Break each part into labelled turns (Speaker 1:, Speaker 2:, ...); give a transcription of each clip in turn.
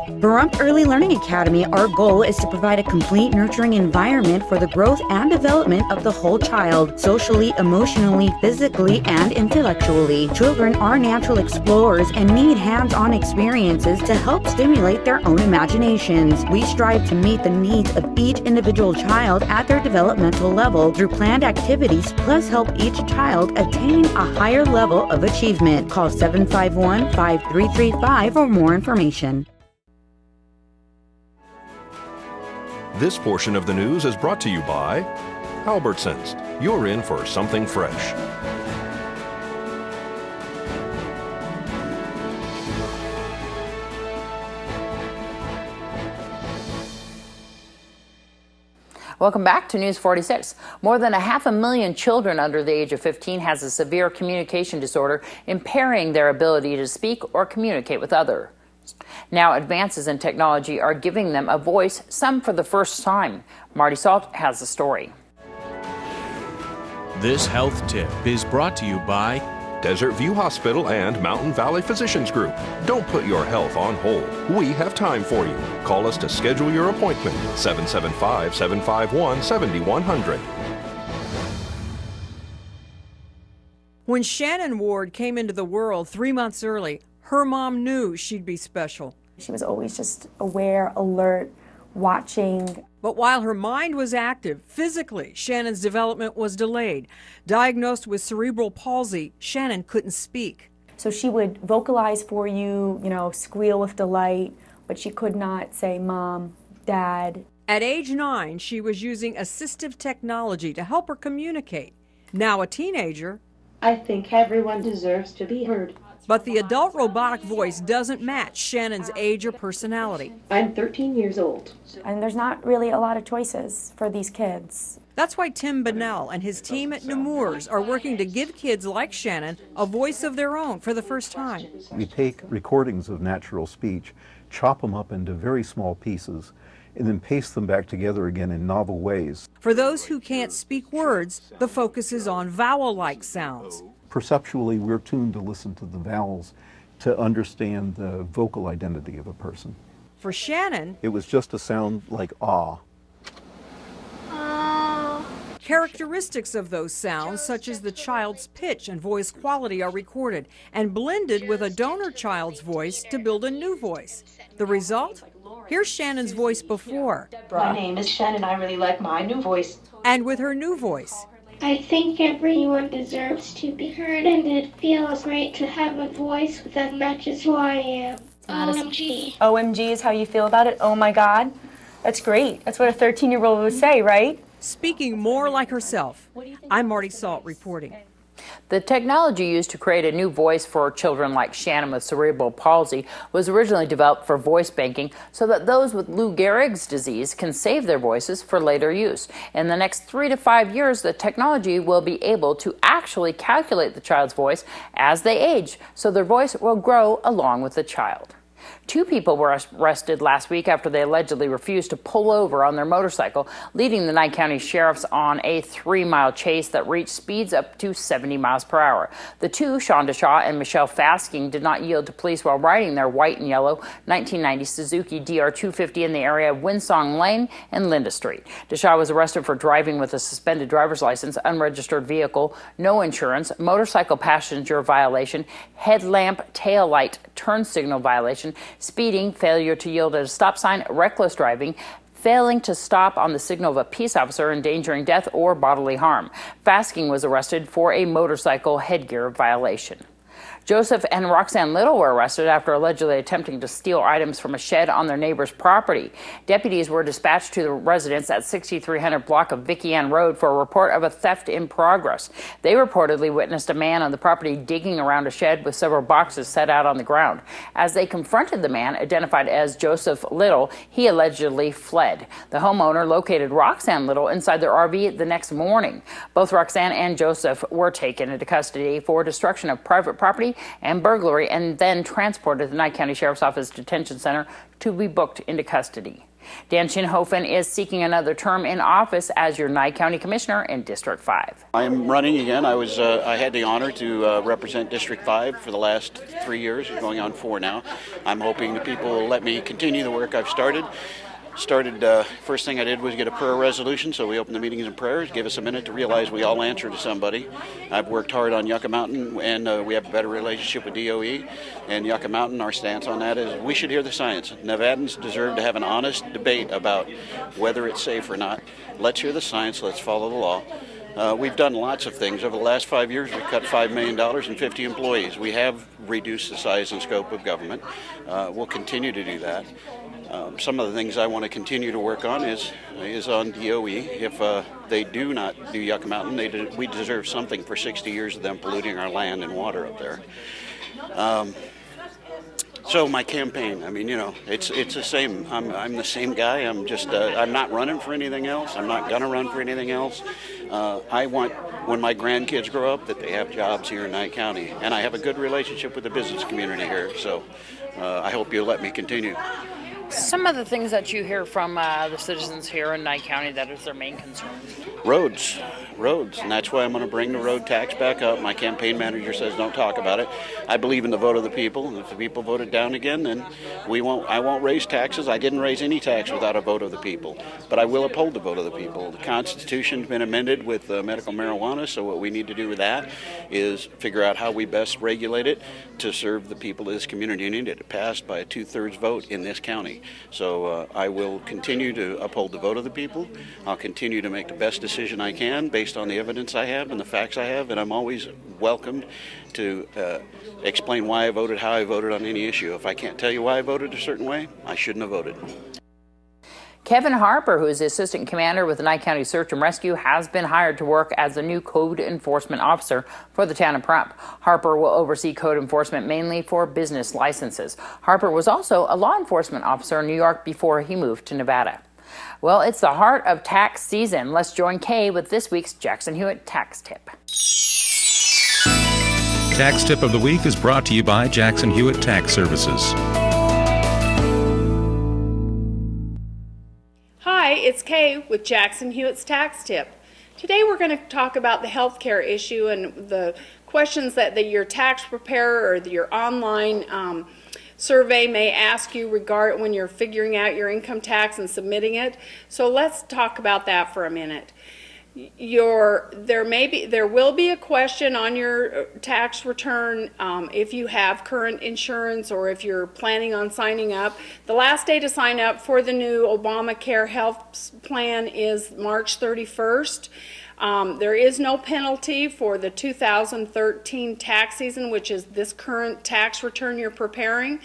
Speaker 1: Pahrump Early Learning Academy, our goal is to provide a complete nurturing environment for the growth and development of the whole child, socially, emotionally, physically, and intellectually. Children are natural explorers and need hands-on experiences to help stimulate their own imaginations. We strive to meet the needs of each individual child at their developmental level through planned activities, plus help each child attain a higher level of achievement. Call 751-5335 for more information.
Speaker 2: This portion of the news is brought to you by Albertsons. You're in for something fresh.
Speaker 3: Welcome back to News 46. More than 500,000 children under the age of 15 has a severe communication disorder, impairing their ability to speak or communicate with others. Now advances in technology are giving them a voice, some for the first time. Marty Salt has the story.
Speaker 4: This health tip is brought to you by
Speaker 2: Desert View Hospital and Mountain Valley Physicians Group. Don't put your health on hold. We have time for you. Call us to schedule your appointment. 775-751-7100.
Speaker 5: When Shannon Ward came into the world 3 months early, her mom knew she'd be special.
Speaker 6: She was always just aware, alert, watching.
Speaker 5: But while her mind was active, physically, Shannon's development was delayed. Diagnosed with cerebral palsy, Shannon couldn't speak.
Speaker 6: So she would vocalize for you, squeal with delight, but she could not say Mom, Dad.
Speaker 5: At age 9, she was using assistive technology to help her communicate. Now a teenager,
Speaker 7: I think everyone deserves to be heard.
Speaker 5: But the adult robotic voice doesn't match Shannon's age or personality.
Speaker 7: I'm 13 years old.
Speaker 6: And there's not really a lot of choices for these kids.
Speaker 5: That's why Tim Bonnell and his team at Nemours are working to give kids like Shannon a voice of their own for the first time.
Speaker 8: We take recordings of natural speech, chop them up into very small pieces, and then paste them back together again in novel ways.
Speaker 5: For those who can't speak words, the focus is on vowel-like sounds.
Speaker 8: Perceptually, we're tuned to listen to the vowels to understand the vocal identity of a person.
Speaker 5: For Shannon,
Speaker 8: it was just a sound like ah.
Speaker 5: Characteristics of those sounds, such as the child's pitch and voice quality, are recorded and blended with a donor child's voice to build a new voice. The result? Here's Shannon's voice before.
Speaker 7: My name is Shannon. I really like my new voice.
Speaker 5: And with her new voice.
Speaker 9: I think everyone deserves to be heard, and it feels great to have a voice that matches who I am. OMG.
Speaker 6: OMG is how you feel about it? Oh my God. That's great. That's what a 13-year-old would say, right?
Speaker 5: Speaking more like herself. I'm Marty Salt reporting.
Speaker 3: The technology used to create a new voice for children like Shannon with cerebral palsy was originally developed for voice banking so that those with Lou Gehrig's disease can save their voices for later use. In the next 3 to 5 years, the technology will be able to actually calculate the child's voice as they age, so their voice will grow along with the child. 2 people were arrested last week after they allegedly refused to pull over on their motorcycle, leading the Nye County sheriffs on a 3-mile chase that reached speeds up to 70 miles per hour. The 2, Sean DeShaw and Michelle Fasking, did not yield to police while riding their white and yellow 1990 Suzuki DR250 in the area of Winsong Lane and Linda Street. DeShaw was arrested for driving with a suspended driver's license, unregistered vehicle, no insurance, motorcycle passenger violation, headlamp taillight turn signal violation, speeding, failure to yield at a stop sign, reckless driving, failing to stop on the signal of a peace officer, endangering death or bodily harm. Fasking was arrested for a motorcycle headgear violation. Joseph and Roxanne Little were arrested after allegedly attempting to steal items from a shed on their neighbor's property. Deputies were dispatched to the residence at 6300 block of Vicky Ann Road for a report of a theft in progress. They reportedly witnessed a man on the property digging around a shed with several boxes set out on the ground. As they confronted the man, identified as Joseph Little, he allegedly fled. The homeowner located Roxanne Little inside their RV the next morning. Both Roxanne and Joseph were taken into custody for destruction of private property and burglary, and then transported to the Nye County Sheriff's Office Detention Center to be booked into custody. Dan Chinhofen is seeking another term in office as your Nye County Commissioner in District 5.
Speaker 10: I am running again. I had the honor to represent District 5 for the last 3 years, going on 4 now. I'm hoping that people will let me continue the work I've started. First thing I did was get a prayer resolution, so we opened the meetings in prayers, give us a minute to realize we all answer to somebody. I've worked hard on Yucca Mountain, and we have a better relationship with DOE. And Yucca Mountain, our stance on that is we should hear the science. Nevadans deserve to have an honest debate about whether it's safe or not. Let's hear the science, let's follow the law. We've done lots of things. Over the last 5 years, we've cut $5 million and 50 employees. We have reduced the size and scope of government. We'll continue to do that. Some of the things I want to continue to work on is on DOE. If they do not do Yucca Mountain, we deserve something for 60 years of them polluting our land and water up there. So my campaign, I mean, you know, it's the same. I'm the same guy. I'm not running for anything else. I'm not gonna run for anything else. I want, when my grandkids grow up, that they have jobs here in Nye County, and I have a good relationship with the business community here. So I hope you'll let me continue.
Speaker 3: Some of the things that you hear from the citizens here in Nye County that is their main concerns.
Speaker 10: Roads, and that's why I'm going to bring the road tax back up. My campaign manager says don't talk about it. I believe in the vote of the people, and if the people vote it down again, then I won't raise taxes. I didn't raise any tax without a vote of the people, but I will uphold the vote of the people. The Constitution's been amended with medical marijuana, so what we need to do with that is figure out how we best regulate it to serve the people of this community. And it passed by a 2/3 vote in this county. So I will continue to uphold the vote of the people. I'll continue to make the best decision I can based on the evidence I have and the facts I have, and I'm always welcomed to explain why I voted how I voted on any issue. If I can't tell you why I voted a certain way, I shouldn't have voted.
Speaker 3: Kevin Harper, who is the assistant commander with the Nye County Search and Rescue, has been hired to work as the new code enforcement officer for the town of Pahrump. Harper will oversee code enforcement mainly for business licenses. Harper was also a law enforcement officer in New York before he moved to Nevada. Well, it's the heart of tax season. Let's join Kay with this week's Jackson Hewitt Tax Tip.
Speaker 4: Tax Tip of the Week is brought to you by Jackson Hewitt Tax Services.
Speaker 11: Hi, it's Kay with Jackson Hewitt's Tax Tip. Today we're going to talk about the healthcare issue and the questions that your tax preparer or your online survey may ask you when you're figuring out your income tax and submitting it. So let's talk about that for a minute. There will be a question on your tax return if you have current insurance or if you're planning on signing up. The last day to sign up for the new Obamacare health plan is March 31st. There is no penalty for the 2013 tax season, which is this current tax return you're preparing.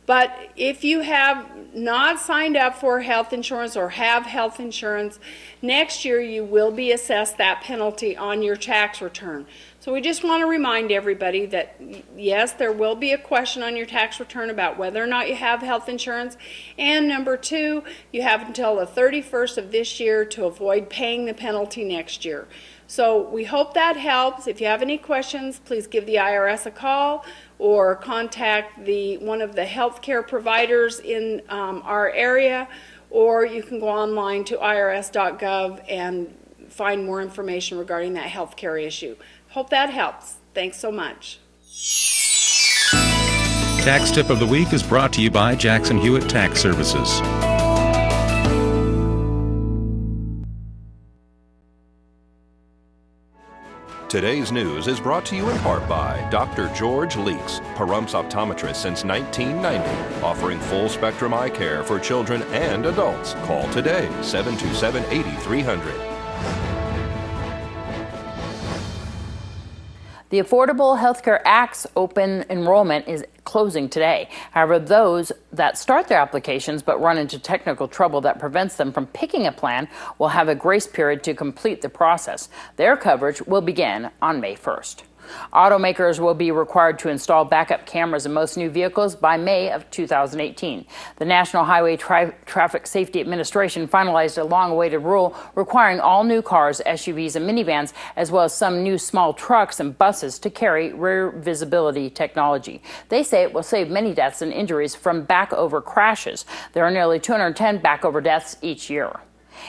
Speaker 11: But if you have not signed up for health insurance or have health insurance, next year you will be assessed that penalty on your tax return. So we just want to remind everybody that yes, there will be a question on your tax return about whether or not you have health insurance. And number two, you have until the 31st of this year to avoid paying the penalty next year. So we hope that helps. If you have any questions, please give the IRS a call or contact one of the healthcare providers in our area, or you can go online to irs.gov and find more information regarding that healthcare issue. Hope that helps. Thanks so much.
Speaker 4: Tax Tip of the Week is brought to you by Jackson Hewitt Tax Services.
Speaker 2: Today's news is brought to you in part by Dr. George Leeks, Pahrumps optometrist since 1990, offering full-spectrum eye care for children and adults. Call today, 727-8300.
Speaker 3: The Affordable Health Care Act's open enrollment is closing today. However, those that start their applications but run into technical trouble that prevents them from picking a plan will have a grace period to complete the process. Their coverage will begin on May 1st. Automakers will be required to install backup cameras in most new vehicles by May of 2018. The National Highway Traffic Safety Administration finalized a long-awaited rule requiring all new cars, SUVs, and minivans, as well as some new small trucks and buses, to carry rear visibility technology. They say it will save many deaths and injuries from back-over crashes. There are nearly 210 back-over deaths each year.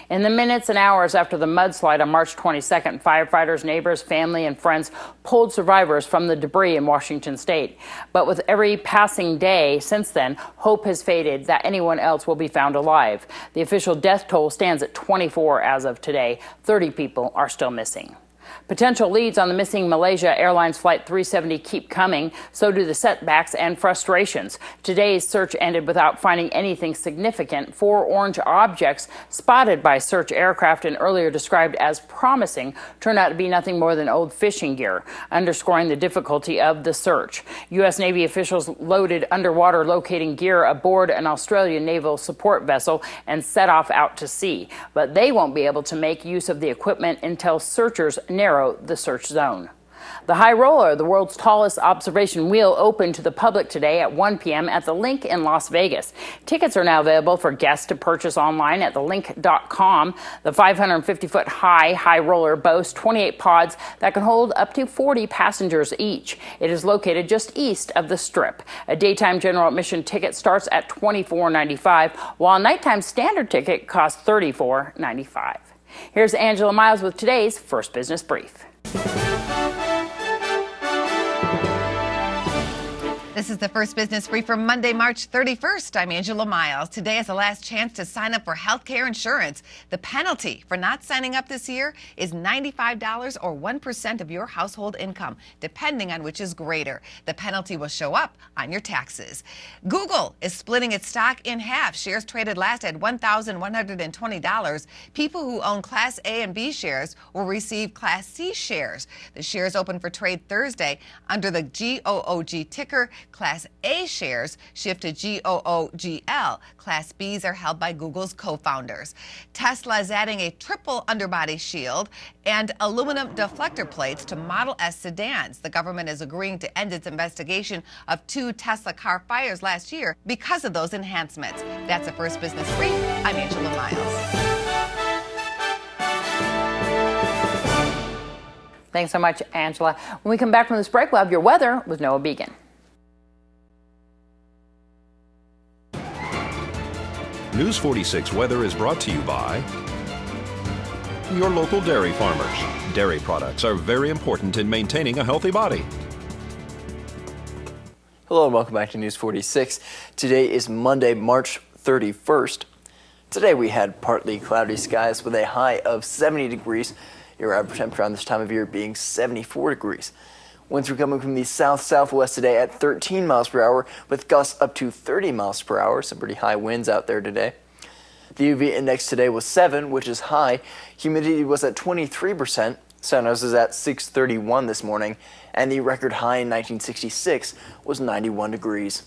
Speaker 3: In the minutes and hours after the mudslide on March 22nd, firefighters, neighbors, family, and friends pulled survivors from the debris in Washington state. But with every passing day since then, hope has faded that anyone else will be found alive. The official death toll stands at 24 as of today. 30 people are still missing. Potential leads on the missing Malaysia Airlines Flight 370 keep coming. So do the setbacks and frustrations. Today's search ended without finding anything significant. 4 orange objects spotted by search aircraft and earlier described as promising turned out to be nothing more than old fishing gear, underscoring the difficulty of the search. U.S. Navy officials loaded underwater locating gear aboard an Australian naval support vessel and set off out to sea. But they won't be able to make use of the equipment until searchers narrow the search zone. The High Roller, the world's tallest observation wheel, opened to the public today at 1 p.m. at the Link in Las Vegas. Tickets are now available for guests to purchase online at thelink.com. The 550-foot high roller boasts 28 pods that can hold up to 40 passengers each. It is located just east of the Strip. A daytime general admission ticket starts at $24.95, while a nighttime standard ticket costs $34.95. Here's Angela Miles with today's First Business Brief.
Speaker 12: This is the First Business Brief for Monday, March 31st. I'm Angela Miles. Today is the last chance to sign up for health care insurance. The penalty for not signing up this year is $95 or 1% of your household income, depending on which is greater. The penalty will show up on your taxes. Google is splitting its stock in half. Shares traded last at $1,120. People who own Class A and B shares will receive Class C shares. The shares open for trade Thursday under the GOOG ticker. Class A shares shift to GOOGL. Class Bs are held by Google's co-founders. Tesla is adding a triple underbody shield and aluminum deflector plates to Model S sedans. The government is agreeing to end its investigation of 2 Tesla car fires last year because of those enhancements. That's the First Business Brief. I'm Angela Miles.
Speaker 3: Thanks so much, Angela. When we come back from this break, we'll have your weather with Noah Began.
Speaker 2: News 46 weather is brought to you by your local dairy farmers. Dairy products are very important in maintaining a healthy body.
Speaker 13: Hello and welcome back to News 46. Today is Monday, March 31st. Today we had partly cloudy skies with a high of 70 degrees. Your average temperature on this time of year being 74 degrees. Winds are coming from the south-southwest today at 13 miles per hour with gusts up to 30 miles per hour. Some pretty high winds out there today. The UV index today was 7, which is high. Humidity was at 23%. San Jose is at 631 this morning. And the record high in 1966 was 91 degrees.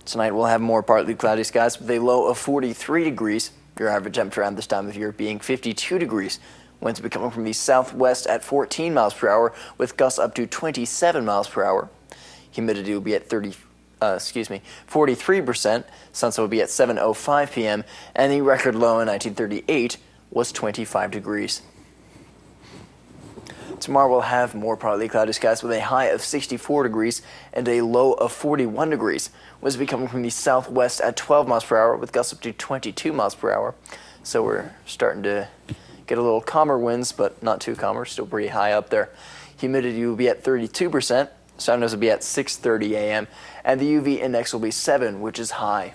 Speaker 13: Tonight we'll have more partly cloudy skies with a low of 43 degrees. Your average temperature at this time of year being 52 degrees. Winds will be coming from the southwest at 14 miles per hour with gusts up to 27 miles per hour. Humidity will be at 43%. Sunset will be at 7:05 p.m. and the record low in 1938 was 25 degrees. Tomorrow we'll have more partly cloudy skies with a high of 64 degrees and a low of 41 degrees. Winds will be coming from the southwest at 12 miles per hour with gusts up to 22 miles per hour. So we're starting to get a little calmer winds, but not too calmer, still pretty high up there. Humidity will be at 32%. Sun will be at 6:30 a.m. and the UV index will be 7, which is high.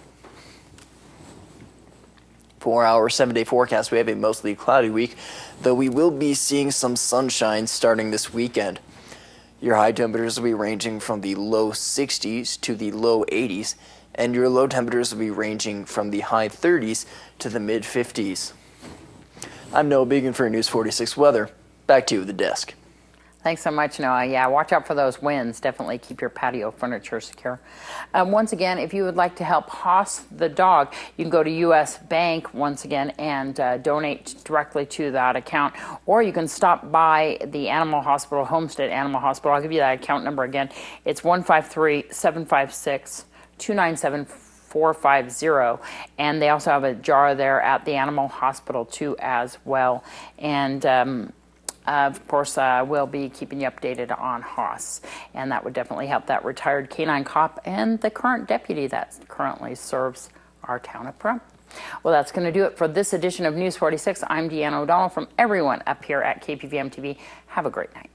Speaker 13: For our 7-day forecast, we have a mostly cloudy week, though we will be seeing some sunshine starting this weekend. Your high temperatures will be ranging from the low 60s to the low 80s, and your low temperatures will be ranging from the high 30s to the mid 50s. I'm Noah Began for News 46 Weather. Back to you at the desk.
Speaker 3: Thanks so much, Noah. Yeah, watch out for those winds. Definitely keep your patio furniture secure. Once again, if you would like to help Haas the dog, you can go to U.S. Bank once again and donate directly to that account. Or you can stop by the Animal Hospital, Homestead Animal Hospital. I'll give you that account number again. It's 153-756-297-450, and they also have a jar there at the Animal Hospital too as well. And of course, we'll be keeping you updated on Haas, and that would definitely help that retired canine cop and the current deputy that currently serves our town of Pahrump. Well, that's going to do it for this edition of News 46. I'm Deanna O'Donnell from everyone up here at KPVM TV. Have a great night.